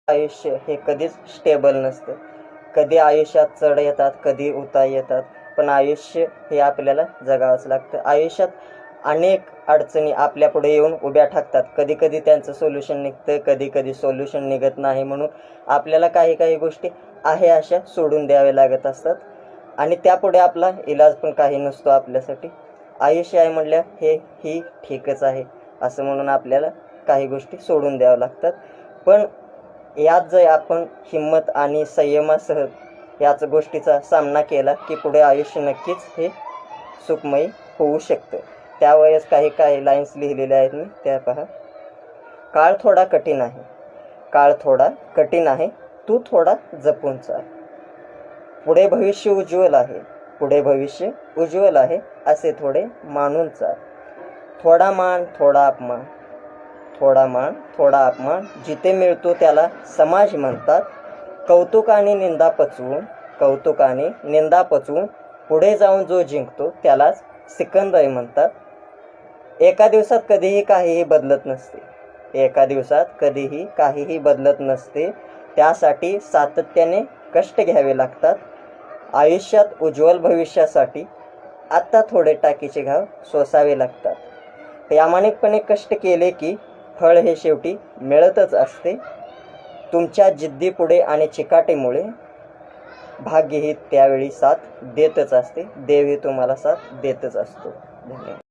आयुष्य हे कधीच स्टेबल नसतं. कधी आयुष्यात चढ येतात, कधी उतार येतात, पण आयुष्य हे आपल्याला जगावंच लागतं. आयुष्यात अनेक अडचणी आपल्यापुढे येऊन उभ्या ठाकतात. कधी कधी त्यांचं सोल्युशन निघतं, कधी कधी सोल्युशन निघत नाही. म्हणून आपल्याला काही काही गोष्टी आहे अशा सोडून द्याव्या लागत असतात आणि त्यापुढे आपला इलाज पण काही नसतो आपल्यासाठी. आयुष्य आहे म्हणल्या ही ठीकच आहे असं म्हणून आपल्याला काही गोष्टी सोडून द्याव्या लागतात. पण यात जर आपण हिंमत आणि संयमासह याच गोष्टीचा सामना केला की पुढे आयुष्य नक्कीच हे सुखमयी होऊ शकतं. त्यावेळेस काही लाईन्स लिहिलेल्या आहेत मी, त्या पहा. काळ थोडा कठीण आहे, काळ थोडा कठीण आहे, तू थोडा जपून चाल. पुढे भविष्य उज्ज्वल आहे, पुढे भविष्य उज्ज्वल आहे, असे थोडे मानून चाल. थोडा मान थोडा अपमान, थोडा मान थोडा अपमान, जिथे मिळतो त्याला समाज म्हणतात. कौतुकाने निंदा पचवून, कौतुकाने निंदा पचवून पुढे जाऊन जो जिंकतो त्यालाच सिकंदर म्हणतात. एका दिवसात कधीही काहीही बदलत नसते, एका दिवसात कधीही काहीही बदलत नसते. त्यासाठी सातत्याने कष्ट घ्यावे लागतात. आयुष्यात उज्ज्वल भविष्यासाठी आत्ता थोडे टाकीचे घाव सोसावे लागतात. प्रामाणिकपणे कष्ट केले की फळ हे शेवटी मिळतच असते. तुमच्या जिद्दीपुढे आणि चिकाटीमुळे भाग्य ही त्यावेळी साथ देतच असते. देव ही तुम्हाला साथ देतच असतो. धन्यवाद.